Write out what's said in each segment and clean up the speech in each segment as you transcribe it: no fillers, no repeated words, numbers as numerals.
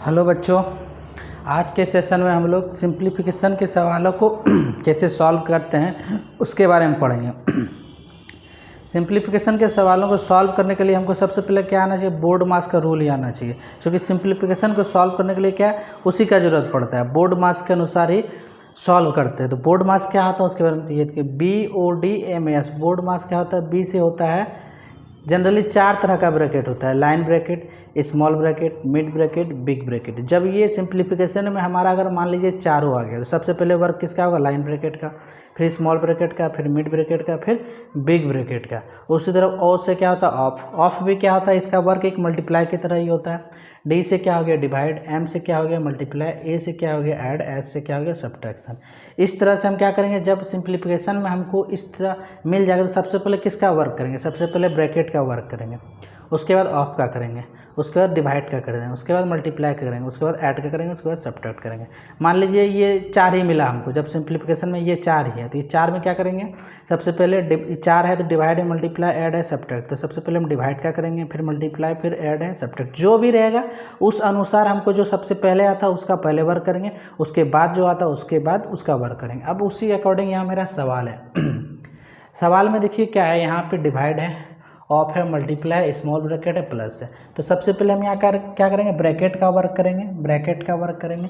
Hello बच्चों, आज के सेशन में हम लोग सिंप्लीफिकेशन के सवालों को कैसे सॉल्व करते हैं उसके बारे में पढ़ेंगे। सिंप्लीफिकेशन के सवालों को सॉल्व करने के लिए हमको सबसे पहले क्या आना चाहिए, बोर्ड मास का रूल ही आना चाहिए, क्योंकि सिंप्लीफिकेशन को सॉल्व करने के लिए क्या है, उसी का ज़रूरत पड़ता है। बोर्ड मास के अनुसार ही सॉल्व करते हैं। तो बोर्ड मास क्या होता है उसके बारे में देखिए, BODMAS बोर्ड मास क्या होता है, बी से होता है। जनरली 4 तरह का ब्रैकेट होता है, line bracket, small bracket, mid bracket, big bracket. जब ये सिंप्लीफिकेशन में हमारा अगर मान लीजिए चारों आ गया, तो सबसे पहले वर्क किसका होगा, लाइन ब्रैकेट का, फिर स्मॉल ब्रैकेट का, फिर मिड ब्रैकेट का, फिर बिग ब्रैकेट का। उसी तरह ओ से क्या होता है, ऑफ भी क्या होता है, इसका वर्क एक मल्टीप्लाई की तरह ही होता है। डी से क्या हो गया, डिवाइड, एम से क्या हो गया, मल्टीप्लाई, ए से क्या हो गया, ऐड, एस से क्या हो गया, सब्ट्रैक्शन। इस तरह से हम क्या करेंगे, जब सिंप्लीफिकेशन में हमको इस तरह मिल जाएगा तो सबसे पहले किसका वर्क करेंगे, सबसे पहले ब्रैकेट का वर्क करेंगे, उसके बाद ऑफ का करेंगे, उसके बाद डिवाइड का करेंगे, उसके बाद मल्टीप्लाई का करेंगे, उसके बाद ऐड का करेंगे, उसके बाद सब्ट्रैक्ट करेंगे। मान लीजिए ये 4 ही मिला हमको, जब सिंप्लीफिकेशन में ये 4 ही है, तो ये 4 में क्या करेंगे, सबसे पहले 4 है तो डिवाइड है, मल्टीप्लाई, ऐड है, सब्ट्रैक्ट। तो सबसे पहले हम डिवाइड का करेंगे, फिर मल्टीप्लाई, फिर ऐड है, सब्ट्रैक्ट। जो भी रहेगा उस अनुसार हमको जो सबसे पहले आता है उसका पहले वर्क करेंगे, उसके बाद जो आता है उसके बाद उसका वर्क करेंगे। अब उसी अकॉर्डिंग यहाँ मेरा सवाल है। सवाल में देखिए क्या है, यहाँ पे डिवाइड है, ऑफ है, मल्टीप्लाई, स्मॉल ब्रैकेट है, प्लस है। तो सबसे पहले हम यहाँ क्या करेंगे, ब्रैकेट का वर्क करेंगे, ब्रैकेट का वर्क करेंगे।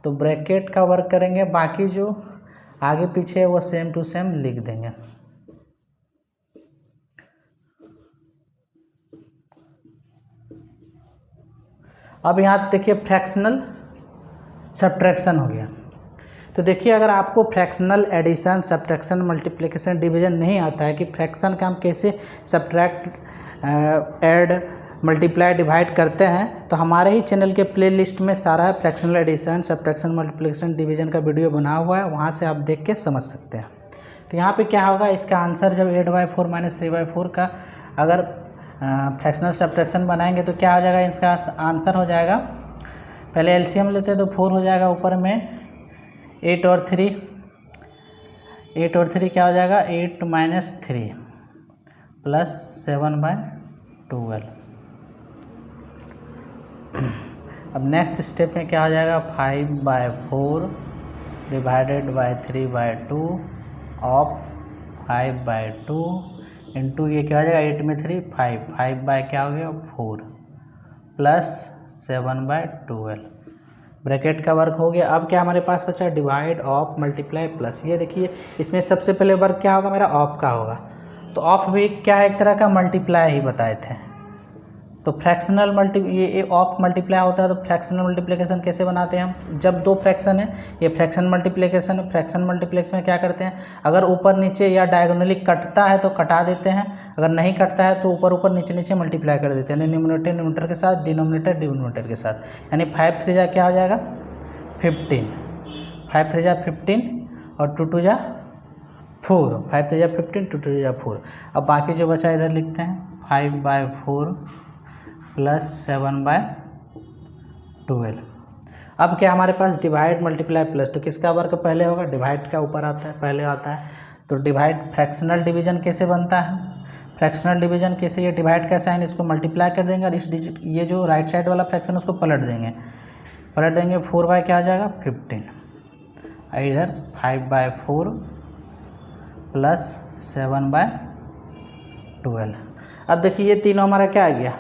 तो ब्रैकेट का वर्क करेंगे, बाकी जो आगे पीछे है वो सेम टू सेम लिख देंगे। अब यहाँ देखिए फ्रैक्शनल सब्ट्रैक्शन हो गया। तो देखिए अगर आपको fractional addition, subtraction, multiplication, division नहीं आता है कि फ्रैक्शन का हम कैसे सब्ट्रैक्ट, ऐड, मल्टीप्लाई, डिवाइड करते हैं, तो हमारे ही चैनल के प्लेलिस्ट में सारा fractional addition, subtraction, multiplication, division का वीडियो बना हुआ है, वहाँ से आप देख के समझ सकते हैं। तो यहाँ पे क्या होगा, इसका आंसर जब 8/4 - 3/4 का अगर फ्रैक्शनल सब्ट्रैक्शन बनाएंगे तो क्या हो जाएगा, इसका आंसर हो जाएगा, पहले एलसीएम लेते हैं तो 4 हो जाएगा, ऊपर में 8 और 3 क्या हो जाएगा, 8 - 3 प्लस 7/12। अब नेक्स्ट स्टेप में क्या हो जाएगा, 5/4 डिवाइडेड बाय 3/2 ऑफ 5/2 इंटू ये क्या हो जाएगा, 8 में 3 5 बाय क्या हो गया 4 प्लस 7/12। ब्रैकेट का वर्क हो गया। अब क्या हमारे पास बचा, डिवाइड, ऑफ, मल्टीप्लाई, प्लस। ये देखिए इसमें सबसे पहले वर्क क्या होगा, मेरा ऑफ का होगा। तो ऑफ भी क्या एक तरह का मल्टीप्लाई ही बताए थे। तो फ्रैक्शनल ये ऑफ मल्टीप्लाई होता है। तो फ्रैक्शनल मल्टीप्लिकेशन कैसे बनाते हैं हम, जब 2 फ्रैक्शन है, ये फ्रैक्शन मल्टीप्लिकेशन। फ्रैक्शन मल्टीप्लिकेशन में क्या करते हैं, अगर ऊपर नीचे या डायगोनली कटता है तो कटा देते हैं, अगर नहीं कटता है तो ऊपर ऊपर नीचे नीचे मल्टीप्लाई कर देते हैं, यानी न्यूमरेटर के साथ, डिनोमिनेटर के साथ। यानी 5 3 क्या हो जाएगा 15, 5 3 15 और 2 2 4, 5 3 15, 2 2 4। अब बाकी जो बचा इधर लिखते हैं, 5/4 प्लस 7/12। अब क्या हमारे पास डिवाइड, मल्टीप्लाई, प्लस। तो किसका वर्क पहले होगा, डिवाइड का ऊपर आता है, पहले आता है। तो डिवाइड, फ्रैक्शनल डिवीजन कैसे बनता है, फ्रैक्शनल डिवीजन कैसे, ये डिवाइड का साइन इसको मल्टीप्लाई कर देंगे और इस डिजिट, ये जो राइट साइड वाला फ्रैक्शन उसको पलट देंगे 4 बाय क्या आ जाएगा 15, इधर 5/4 प्लस 7/12। अब देखिए ये तीनों हमारा क्या आ गया,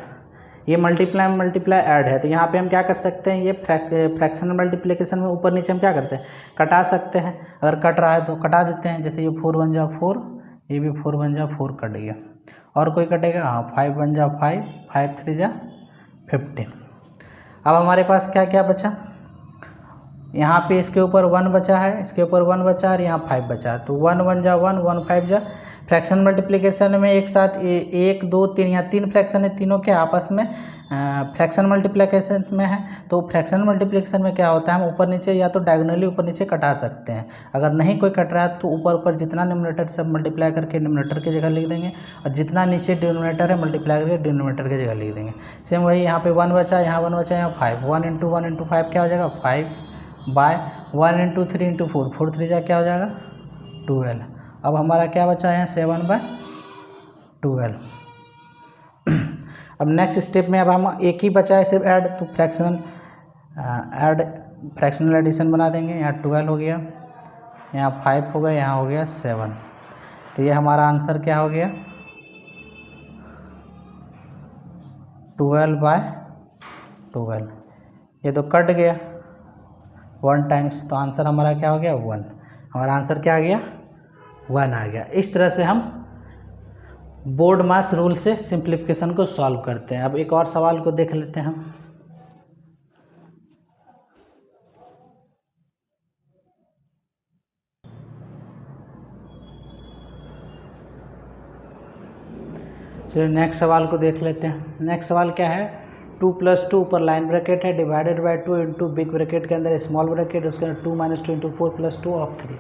ये मल्टीप्लाई ऐड है। तो यहाँ पे हम क्या कर सकते हैं, ये फ्रैक्शनल मल्टीप्लिकेशन में ऊपर नीचे हम क्या करते हैं, कटा सकते हैं। अगर कट रहा है तो कटा देते हैं, जैसे ये 4 बन जा 4, ये भी 4 बन जा 4 कट गया। और कोई कटेगा, हाँ 5 बन जा 5, 5 3 15। अब हमारे पास क्या क्या बचा, यहाँ पे इसके ऊपर 1 बचा है, इसके ऊपर 1 बचा और यहाँ 5 बचा। तो 1 1 जा 1, 1 5 जा। फ्रैक्शन मल्टीप्लिकेशन में एक साथ 1 2 3 यहाँ 3 फ्रैक्शन है, तीनों के आपस में फ्रैक्शन मल्टीप्लिकेशन में है। तो फ्रैक्शन मल्टीप्लिकेशन में क्या होता है, हम ऊपर नीचे या तो डायगोनली ऊपर नीचे कटा सकते हैं। अगर नहीं कोई कट रहा है तो ऊपर ऊपर जितना न्यूमरेटर सब मल्टीप्लाई करके न्यूमरेटर की जगह लिख देंगे, और जितना नीचे डिनोमिनेटर है मल्टीप्लाई करके डिनोमिनेटर की जगह लिख देंगे। सेम वही यहाँ पे 1 बचा, यहाँ 1 बचा, यहाँ 5, 1 × 1 × 5 क्या हो जाएगा 5/1 × 3 × 4, 4 3 क्या हो जाएगा 12। अब हमारा क्या बचा है 7/12। अब नेक्स्ट स्टेप में अब हम एक ही बचा है सिर्फ ऐड, तो फ्रैक्शनल ऐड फ्रैक्शनल एडिशन बना देंगे। यहाँ 12 हो गया, यहाँ 5 हो गया, यहाँ हो गया 7। तो ये हमारा आंसर क्या हो गया 12/12। ये तो कट गया 1 टाइम्स, तो आंसर हमारा क्या हो गया 1। हमारा आंसर क्या आ गया 1 आ गया। इस तरह से हम बोर्ड मास रूल से सिंप्लीफिकेशन को सॉल्व करते हैं। अब एक और सवाल को देख लेते हैं हम। चलिए नेक्स्ट सवाल को देख लेते हैं। नेक्स्ट सवाल क्या है 2 + 2 ऊपर लाइन ब्रैकेट है divided by 2 into big bracket के अंदर स्मॉल ब्रैकेट, उसके अंदर 2 - 2 इंटू 4 + 2 ऑफ 3।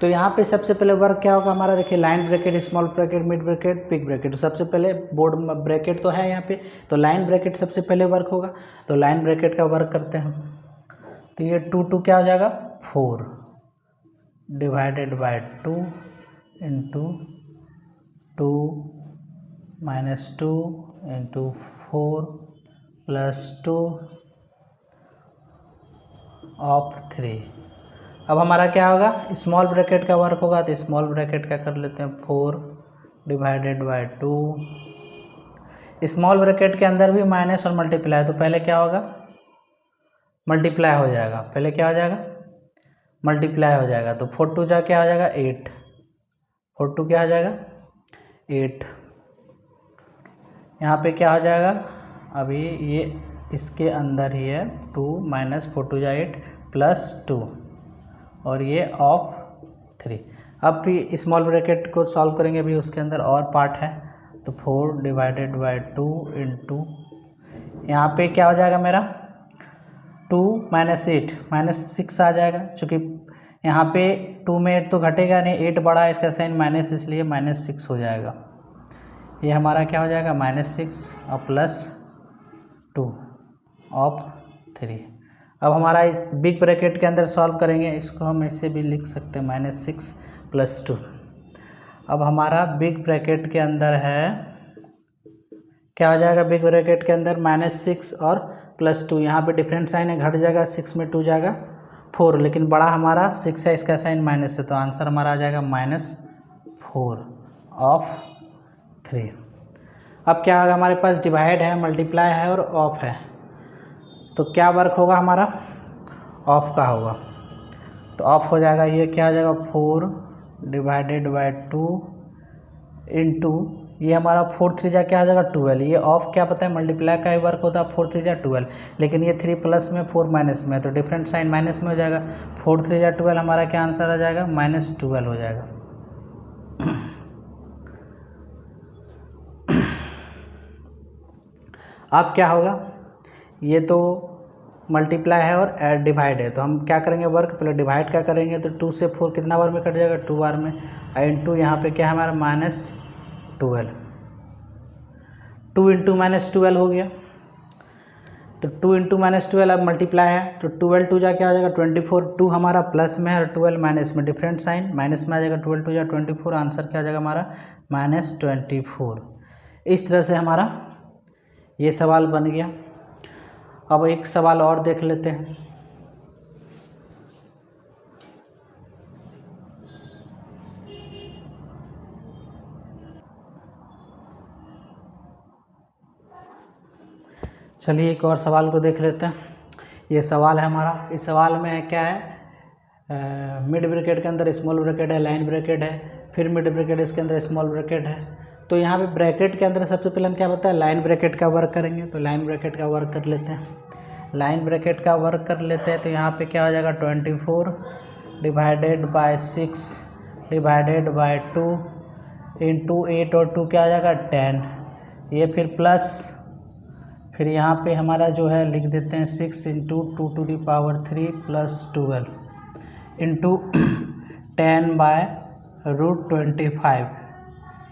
तो यहाँ पे सबसे पहले वर्क क्या होगा हमारा, देखिए line bracket, small bracket, mid bracket, big bracket. तो सबसे पहले बोर्ड ब्रैकेट तो है यहाँ पे, तो लाइन ब्रैकेट सबसे पहले वर्क होगा। तो लाइन ब्रैकेट का वर्क करते हैं। तो ये 2 क्या हो जाएगा 4 divided by 2 into 2 - 2 into 4 + 2 of 3। अब हमारा क्या होगा स्मॉल ब्रैकेट का वर्क होगा। तो स्मॉल ब्रैकेट का कर लेते हैं 4 डिवाइडेड बाय 2। स्मॉल ब्रैकेट के अंदर भी माइनस और मल्टीप्लाई, तो पहले क्या होगा मल्टीप्लाई हो जाएगा। पहले क्या हो जाएगा मल्टीप्लाई हो जाएगा। तो 4 2 जा क्या हो जाएगा 8, 4 2 क्या हो जाएगा 8। यहाँ पे क्या हो जाएगा अभी ये इसके अंदर ही है 2 - 4 2 जा 8 + 2 और ये ऑफ 3। अब भी स्मॉल ब्रैकेट को सॉल्व करेंगे, अभी उसके अंदर और पार्ट है। तो 4 डिवाइडेड बाय 2 इंटू यहाँ पे क्या हो जाएगा मेरा 2 - 8 -6 आ जाएगा। चूँकि यहाँ पे 2 में 8 तो घटेगा नहीं, 8 बड़ा है, इसका साइन माइनस, इसलिए -6 हो जाएगा। ये हमारा क्या हो जाएगा -6 और +2 ऑफ 3। अब हमारा इस बिग ब्रैकेट के अंदर सॉल्व करेंगे, इसको हम ऐसे भी लिख सकते हैं -6 + 2। अब हमारा बिग ब्रैकेट के अंदर है क्या हो जाएगा बिग ब्रैकेट के अंदर -6 और +2। यहाँ पे डिफरेंट साइन है, घट जाएगा, 6 में 2 जाएगा 4, लेकिन बड़ा हमारा 6 है, इसका साइन माइनस है, तो आंसर हमारा आ जाएगा -4 ऑफ 3। अब क्या होगा हमारे पास डिवाइड है, मल्टीप्लाई है और ऑफ है। तो क्या वर्क होगा हमारा ऑफ का होगा। तो ऑफ हो जाएगा, ये क्या हो जाएगा 4 डिवाइडेड बाय 2 इंटू ये हमारा 4 3 जा क्या हो जाएगा 12। ये ऑफ क्या पता है मल्टीप्लाई का ही वर्क होता है, 4 3 जा 12, लेकिन ये 3 प्लस में 4 माइनस में, तो डिफरेंट साइन माइनस में हो जाएगा। 4 3 जा 12 हमारा क्या आंसर आ जाएगा -12 हो जाएगा। अब क्या होगा ये तो मल्टीप्लाई है और डिवाइड है, तो हम क्या करेंगे वर्क पहले डिवाइड क्या करेंगे। तो 2 से 4 कितना बार में कट जाएगा 2 बार में, इंटू यहाँ पे क्या है हमारा -12। 2 इंटू -12 हो गया। तो 2 इंटू -12 अब मल्टीप्लाई है, तो 12 2 जा क्या हो जाएगा 24। 2 हमारा प्लस में है और 12 माइनस में, डिफरेंट साइन माइनस में आ जाएगा। 12 2 जा 24, आंसर क्या आ जाएगा हमारा -24। इस तरह से हमारा ये सवाल बन गया। अब एक सवाल और देख लेते हैं। चलिए एक और सवाल को देख लेते हैं। ये सवाल है हमारा, इस सवाल में है क्या है मिड ब्रैकेट के अंदर स्मॉल ब्रैकेट है, लाइन ब्रैकेट है, फिर मिड ब्रैकेट इसके अंदर स्मॉल ब्रैकेट है। तो यहाँ पे ब्रैकेट के अंदर सबसे पहले हम क्या बताया लाइन ब्रैकेट का वर्क करेंगे। तो लाइन ब्रैकेट का वर्क कर लेते हैं। लाइन ब्रैकेट का वर्क कर लेते हैं, तो यहाँ पे क्या हो जाएगा 24 divided by 6 divided by 2 into 8 और 2 क्या हो जाएगा 10। ये फिर प्लस, फिर यहाँ पे हमारा जो है लिख देते हैं 6 into 2 to the power 3 + 12 into 10 by √25।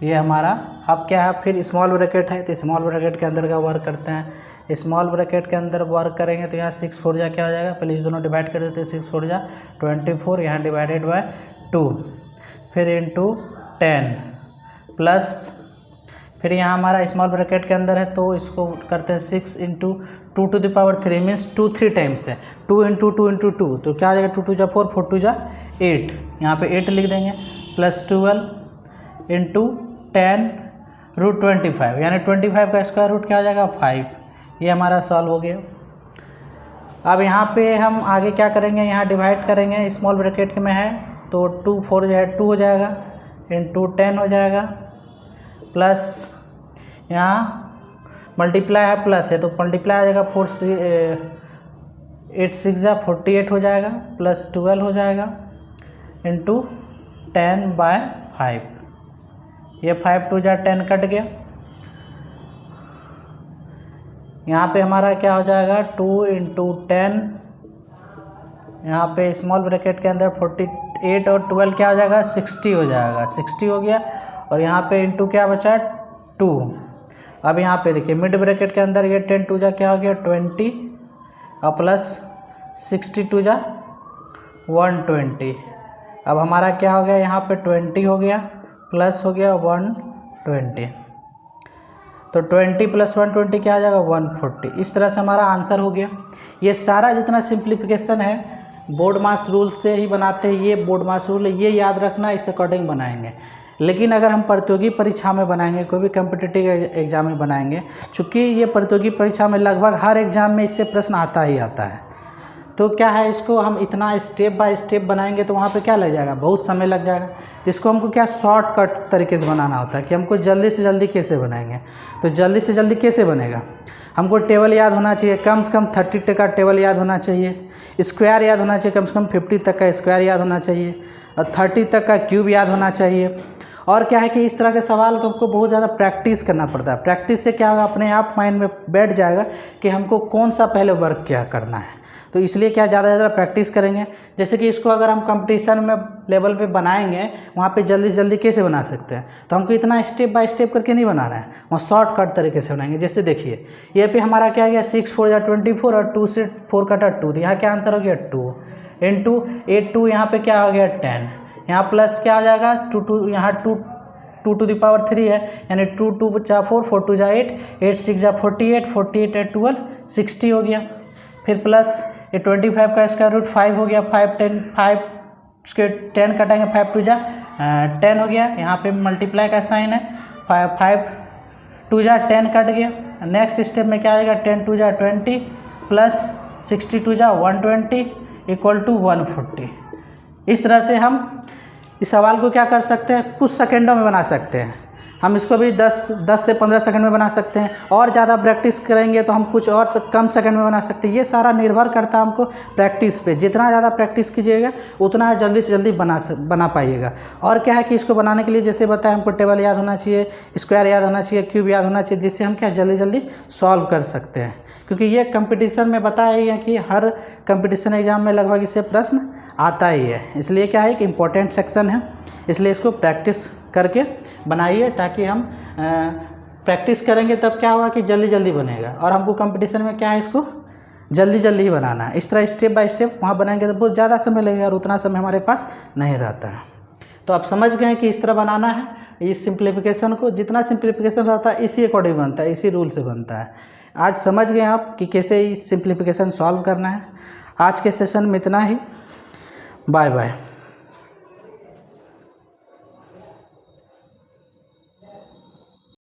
ये हमारा अब क्या है फिर स्मॉल ब्रैकेट है, तो स्मॉल ब्रैकेट के अंदर का वर्क करते हैं। स्मॉल ब्रैकेट के अंदर वर्क करेंगे तो यहाँ 6 4 जा क्या हो जाएगा, पहले इस दोनों डिवाइड कर देते हैं, 6 4 जा 24, यहाँ डिवाइडेड बाय 2, फिर इंटू 10 प्लस फिर यहाँ हमारा स्मॉल ब्रैकेट के अंदर है तो इसको करते हैं 6 इंटू 2⁻³ मीन्स 2 3 टाइम्स है, 2 इंटू 2 इंटू 2 तो क्या आ जाएगा, 2 2 जा 4, 4 2 जा 8, यहाँ पे 8 लिख देंगे, प्लस 12 इंटू 10√25 यानी 25 का स्क्वायर रूट क्या आ जाएगा 5। ये हमारा सॉल्व हो गया। अब यहाँ पे हम आगे क्या करेंगे, यहाँ डिवाइड करेंगे, स्मॉल ब्रैकेट में है तो 2 4 जो है 2 हो जाएगा, इंटू 10 हो जाएगा, प्लस यहाँ मल्टीप्लाई है प्लस है तो मल्टीप्लाई आ जाएगा 8 6 जा 48 हो जाएगा, प्लस 12 हो जाएगा, इंटू 10/5, ये 5 2 जा 10 कट गया। यहाँ पे हमारा क्या हो जाएगा 2 इंटू 10, यहाँ पे स्मॉल ब्रैकेट के अंदर 48 और 12 क्या हो जाएगा 60 हो जाएगा, 60 हो गया, और यहाँ पे इंटू क्या बचा 2। अब यहाँ पे देखिए मिड ब्रैकेट के अंदर ये 10 2 जा क्या हो गया 20 और प्लस 60 2 जा 120। अब हमारा क्या हो गया यहाँ पे 20 हो गया प्लस हो गया 120, तो 20 प्लस 120 क्या आ जाएगा 140। इस तरह से हमारा आंसर हो गया। ये सारा जितना सिंप्लीफिकेशन है बोर्ड मास रूल से ही बनाते हैं, ये बोर्ड मास रूल है, ये याद रखना, इस अकॉर्डिंग बनाएंगे। लेकिन अगर हम प्रतियोगी परीक्षा में बनाएंगे, कोई भी कम्पिटिटिव एग्जाम में बनाएंगे, चूँकि ये प्रतियोगी परीक्षा में लगभग हर एग्ज़ाम में इससे प्रश्न आता ही आता है, तो क्या है इसको हम इतना स्टेप बाय स्टेप बनाएंगे तो वहाँ पे क्या लग जाएगा, बहुत समय लग जाएगा। इसको हमको क्या शॉर्टकट तरीके से बनाना होता है कि हमको जल्दी से जल्दी कैसे बनाएंगे। तो जल्दी से जल्दी कैसे बनेगा, हमको टेबल याद होना चाहिए, कम से कम 30 तक का टेबल याद होना चाहिए, स्क्वायर याद होना चाहिए, कम से कम 50 तक का स्क्वायर याद होना चाहिए, और 30 तक का क्यूब याद होना चाहिए। और क्या है कि इस तरह के सवाल को हमको बहुत ज़्यादा प्रैक्टिस करना पड़ता है। प्रैक्टिस से क्या होगा, अपने आप माइंड में बैठ जाएगा कि हमको कौन सा पहले वर्क क्या करना है। तो इसलिए क्या ज़्यादा से ज़्यादा प्रैक्टिस करेंगे। जैसे कि इसको अगर हम कंपटीशन में लेवल पे बनाएंगे, वहाँ पे जल्दी से जल्दी कैसे बना सकते हैं, तो हमको इतना स्टेप बाय स्टेप करके नहीं बनाना है, वहाँ शॉर्टकट तरीके से बनाएंगे। जैसे देखिए ये पे हमारा क्या गया 6 4 जा 24 और 2 से 4 कटा 2, तो यहाँ क्या आंसर हो गया 2 इंटू 8 2, यहाँ पे क्या हो गया 10, यहाँ प्लस क्या हो जाएगा 2 2, यहाँ 2 टू द पावर 3 है यानी 2 2 जा 4 4 2 जा 8 8 6 जा 48 48 8 12 60 हो गया। फिर प्लस ये 25 का स्क्वायर रूट 5 हो गया, 5 10 5 उसके 10 कटाएंगे 5 2 जा 10 हो गया। यहाँ पे मल्टीप्लाई का साइन है, 5 2 जा 10 कट गया। नेक्स्ट स्टेप में क्या आएगा 10 2 जा 20 प्लस 62 जा 120 इक्वल टू 140। इस तरह से हम इस सवाल को क्या कर सकते हैं, कुछ सेकंडों में बना सकते हैं। हम इसको भी 10 से 15 सेकंड में बना सकते हैं, और ज़्यादा प्रैक्टिस करेंगे तो हम कुछ और कम सेकंड में बना सकते हैं। ये सारा निर्भर करता है हमको प्रैक्टिस पे। जितना ज़्यादा प्रैक्टिस कीजिएगा उतना जल्दी से जल्दी बना पाइएगा। और क्या है कि इसको बनाने के लिए जैसे बताया हमको टेबल याद होना चाहिए, स्क्वायर याद होना चाहिए, क्यूब याद होना चाहिए, जिससे हम क्या जल्दी जल्दी सॉल्व कर सकते हैं। क्योंकि ये कंपटीशन में बताया ही है कि हर कंपटीशन एग्जाम में लगभग इससे प्रश्न आता ही है, इसलिए क्या है कि इम्पोर्टेंट सेक्शन है, इसलिए इसको प्रैक्टिस करके बनाइए, ताकि हम प्रैक्टिस करेंगे तब क्या होगा कि जल्दी जल्दी बनेगा। और हमको कंपटीशन में क्या है इसको जल्दी जल्दी ही बनाना है। इस तरह स्टेप बाय स्टेप वहाँ बनाएंगे तो बहुत ज़्यादा समय लगेगा और उतना समय हमारे पास नहीं रहता है। तो आप समझ गए कि इस तरह बनाना है। इस सिंप्लीफिकेशन को जितना सिंप्लीफिकेशन रहता है इसी अकॉर्डिंग बनता है, इसी रूल से बनता है। आज समझ गए आप कि कैसे इस सिंप्लीफिकेशन सॉल्व करना है। आज के सेशन में इतना ही। Bye bye.